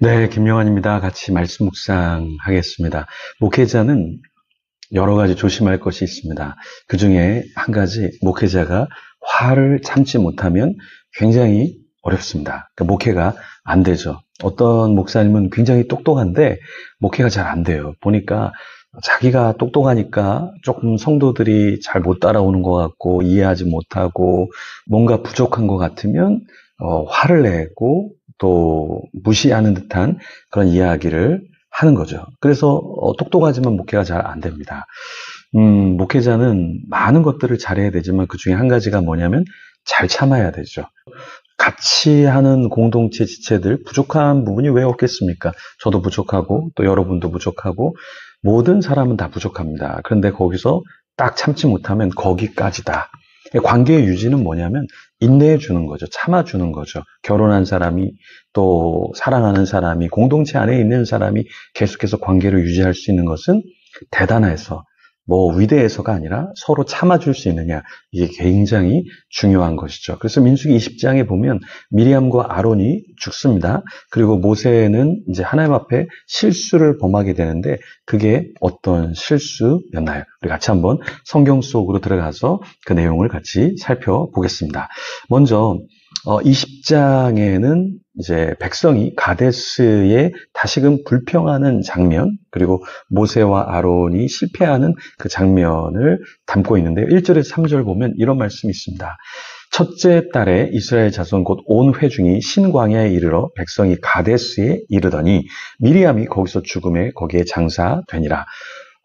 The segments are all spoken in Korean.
네, 김영환입니다. 같이 말씀 묵상하겠습니다. 목회자는 여러 가지 조심할 것이 있습니다. 그 중에 한 가지, 목회자가 화를 참지 못하면 굉장히 어렵습니다. 그러니까 목회가 안 되죠. 어떤 목사님은 굉장히 똑똑한데 목회가 잘 안 돼요. 보니까 자기가 똑똑하니까 조금 성도들이 잘 못 따라오는 것 같고 이해하지 못하고 뭔가 부족한 것 같으면 화를 내고 또 무시하는 듯한 그런 이야기를 하는 거죠. 그래서 똑똑하지만 목회가 잘 안 됩니다. 목회자는 많은 것들을 잘해야 되지만 그 중에 한 가지가 뭐냐면 잘 참아야 되죠. 같이 하는 공동체 지체들 부족한 부분이 왜 없겠습니까? 저도 부족하고 또 여러분도 부족하고 모든 사람은 다 부족합니다. 그런데 거기서 딱 참지 못하면 거기까지다. 관계의 유지는 뭐냐면 인내해 주는 거죠. 참아주는 거죠. 결혼한 사람이 또 사랑하는 사람이 공동체 안에 있는 사람이 계속해서 관계를 유지할 수 있는 것은 대단해서 위대해서가 아니라 서로 참아줄 수 있느냐, 이게 굉장히 중요한 것이죠. 그래서 민수기 20장에 보면 미리암과 아론이 죽습니다. 그리고 모세는 이제 하나님 앞에 실수를 범하게 되는데 그게 어떤 실수였나요? 우리 같이 한번 성경 속으로 들어가서 그 내용을 같이 살펴보겠습니다. 먼저 20장에는 이제 백성이 가데스에 다시금 불평하는 장면, 그리고 모세와 아론이 실패하는 그 장면을 담고 있는데요. 1절에서 3절 보면 이런 말씀이 있습니다. 첫째 달에 이스라엘 자손 곧 온 회중이 신광야에 이르러 백성이 가데스에 이르더니 미리암이 거기서 죽음에 거기에 장사되니라.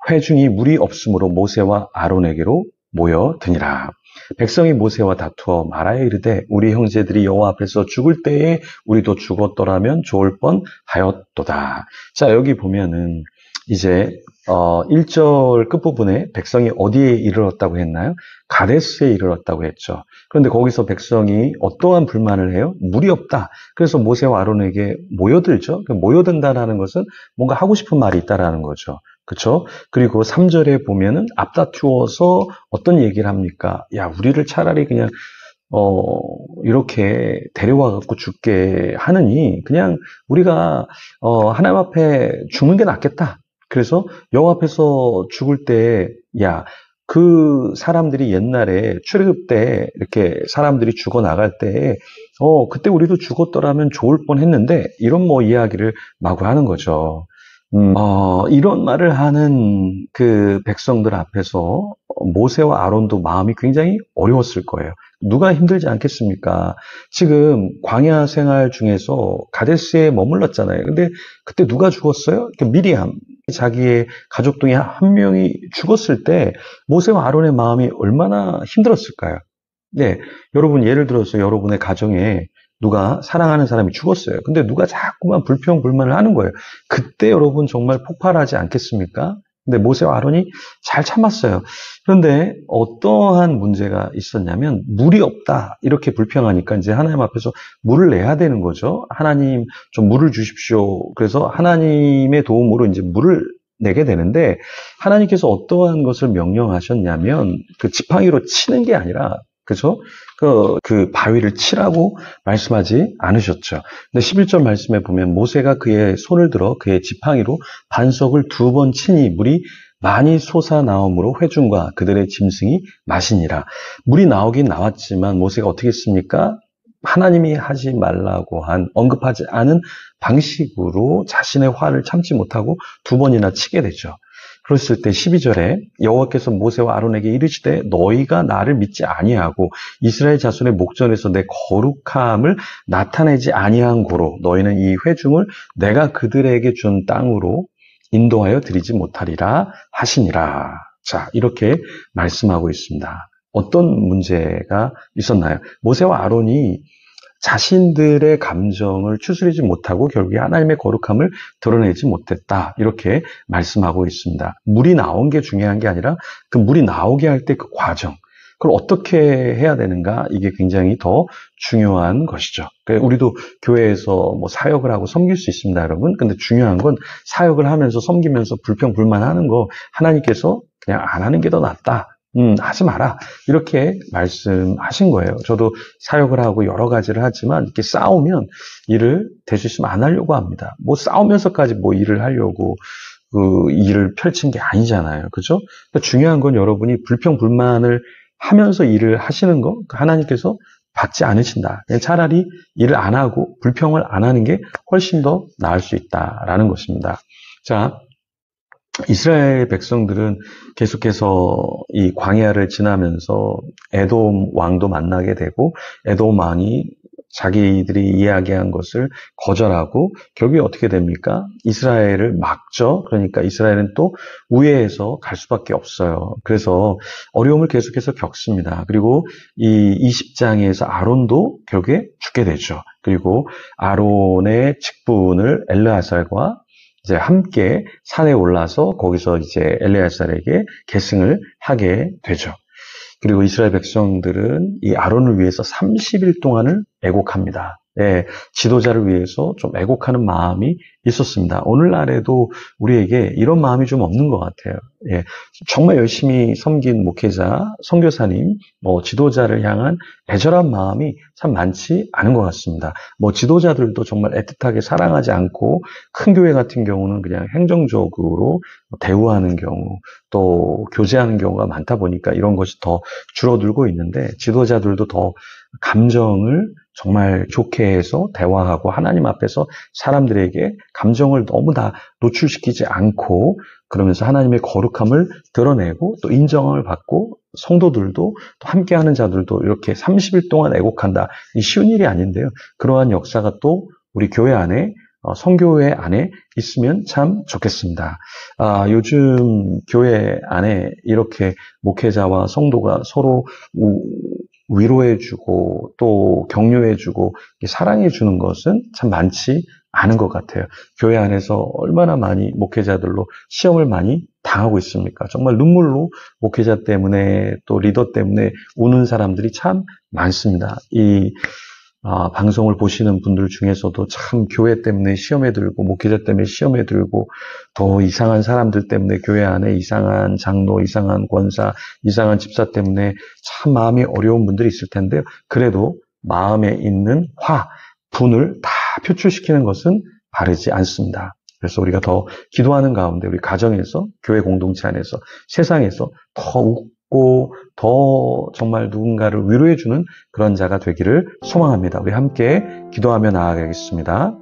회중이 물이 없으므로 모세와 아론에게로 모여드니라. 백성이 모세와 다투어 말하여 이르되 우리 형제들이 여호와 앞에서 죽을 때에 우리도 죽었더라면 좋을 뻔하였도다. 자, 여기 보면은 이제 1절 끝부분에 백성이 어디에 이르렀다고 했나요? 가데스에 이르렀다고 했죠. 그런데 거기서 백성이 어떠한 불만을 해요? 물이 없다. 그래서 모세와 아론에게 모여들죠. 모여든다라는 것은 뭔가 하고 싶은 말이 있다라는 거죠. 그렇죠? 그리고 3절에 보면은 앞다투어서 어떤 얘기를 합니까? 야, 우리를 차라리 그냥 이렇게 데려와 갖고 죽게 하느니 그냥 우리가 하나님 앞에 죽는 게 낫겠다. 그래서 여호와 앞에서 죽을 때 야, 그 사람들이 옛날에 출애굽 때 이렇게 사람들이 죽어 나갈 때 그때 우리도 죽었더라면 좋을 뻔했는데 이런 이야기를 마구 하는 거죠. 이런 말을 하는 그 백성들 앞에서 모세와 아론도 마음이 굉장히 어려웠을 거예요. 누가 힘들지 않겠습니까? 지금 광야 생활 중에서 가데스에 머물렀잖아요. 근데 그때 누가 죽었어요? 미리암. 자기의 가족 중에 한 명이 죽었을 때 모세와 아론의 마음이 얼마나 힘들었을까요? 네, 여러분 예를 들어서 여러분의 가정에 누가 사랑하는 사람이 죽었어요. 근데 누가 자꾸만 불평불만을 하는 거예요. 그때 여러분 정말 폭발하지 않겠습니까? 근데 모세와 아론이 잘 참았어요. 그런데 어떠한 문제가 있었냐면 물이 없다 이렇게 불평하니까 이제 하나님 앞에서 물을 내야 되는 거죠. 하나님 좀 물을 주십시오. 그래서 하나님의 도움으로 이제 물을 내게 되는데 하나님께서 어떠한 것을 명령하셨냐면 그 지팡이로 치는 게 아니라 그죠? 그 바위를 치라고 말씀하지 않으셨죠. 근데 11절 말씀에 보면 모세가 그의 손을 들어 그의 지팡이로 반석을 2번 치니 물이 많이 솟아나오므로 회중과 그들의 짐승이 마시니라. 물이 나오긴 나왔지만 모세가 어떻게 했습니까? 하나님이 하지 말라고 언급하지 않은 방식으로 자신의 화를 참지 못하고 2번이나 치게 되죠. 그랬을 때 12절에 여호와께서 모세와 아론에게 이르시되 너희가 나를 믿지 아니하고 이스라엘 자손의 목전에서 내 거룩함을 나타내지 아니한 고로 너희는 이 회중을 내가 그들에게 준 땅으로 인도하여 드리지 못하리라 하시니라. 자, 이렇게 말씀하고 있습니다. 어떤 문제가 있었나요? 모세와 아론이 자신들의 감정을 추스리지 못하고 결국에 하나님의 거룩함을 드러내지 못했다. 이렇게 말씀하고 있습니다. 물이 나온 게 중요한 게 아니라 그 물이 나오게 할 때 그 과정, 그걸 어떻게 해야 되는가, 이게 굉장히 더 중요한 것이죠. 우리도 교회에서 사역을 하고 섬길 수 있습니다, 여러분. 근데 중요한 건 사역을 하면서 섬기면서 불평불만하는 거 하나님께서 그냥 안 하는 게 더 낫다. 하지 마라. 이렇게 말씀하신 거예요. 저도 사역을 하고 여러 가지를 하지만 이렇게 싸우면 일을 될 수 있으면 안 하려고 합니다. 뭐 싸우면서까지 뭐 일을 하려고 그 일을 펼친 게 아니잖아요. 그죠? 그러니까 중요한 건 여러분이 불평불만을 하면서 일을 하시는 거 하나님께서 받지 않으신다. 차라리 일을 안 하고 불평을 안 하는 게 훨씬 더 나을 수 있다라는 것입니다. 자, 이스라엘 백성들은 계속해서 이 광야를 지나면서 에돔 왕도 만나게 되고 에돔 왕이 자기들이 이야기한 것을 거절하고 결국에 어떻게 됩니까? 이스라엘을 막죠. 그러니까 이스라엘은 또 우회해서 갈 수밖에 없어요. 그래서 어려움을 계속해서 겪습니다. 그리고 이 20장에서 아론도 결국에 죽게 되죠. 그리고 아론의 직분을 엘르아살과 이제 함께 산에 올라서 거기서 이제 엘르아살에게 계승을 하게 되죠. 그리고 이스라엘 백성들은 이 아론을 위해서 30일 동안을 애곡합니다. 예, 지도자를 위해서 좀 애곡하는 마음이 있었습니다. 오늘날에도 우리에게 이런 마음이 좀 없는 것 같아요. 예, 정말 열심히 섬긴 목회자, 선교사님, 지도자를 향한 애절한 마음이 참 많지 않은 것 같습니다. 지도자들도 정말 애틋하게 사랑하지 않고 큰 교회 같은 경우는 그냥 행정적으로 대우하는 경우, 또 교제하는 경우가 많다 보니까 이런 것이 더 줄어들고 있는데 지도자들도 더 감정을 정말 좋게 해서 대화하고 하나님 앞에서 사람들에게 감정을 너무 다 노출시키지 않고 그러면서 하나님의 거룩함을 드러내고 또 인정을 받고 성도들도 또 함께하는 자들도 이렇게 30일 동안 애곡한다. 이 쉬운 일이 아닌데요. 그러한 역사가 또 우리 교회 안에 성교회 안에 있으면 참 좋겠습니다. 요즘 교회 안에 이렇게 목회자와 성도가 서로 위로해주고 또 격려해주고 사랑해주는 것은 참 많지 않은 것 같아요. 교회 안에서 얼마나 많이 목회자들로 시험을 많이 당하고 있습니까? 정말 눈물로 목회자 때문에 또 리더 때문에 우는 사람들이 참 많습니다. 이 방송을 보시는 분들 중에서도 참 교회 때문에 시험에 들고 목회자 때문에 시험에 들고 더 이상한 사람들 때문에 교회 안에 이상한 장로, 이상한 권사, 이상한 집사 때문에 참 마음이 어려운 분들이 있을 텐데요. 그래도 마음에 있는 분을 다 표출시키는 것은 바르지 않습니다. 그래서 우리가 더 기도하는 가운데 우리 가정에서, 교회 공동체 안에서, 세상에서 더 웃고 더 정말 누군가를 위로해주는 그런 자가 되기를 소망합니다. 우리 함께 기도하며 나아가겠습니다.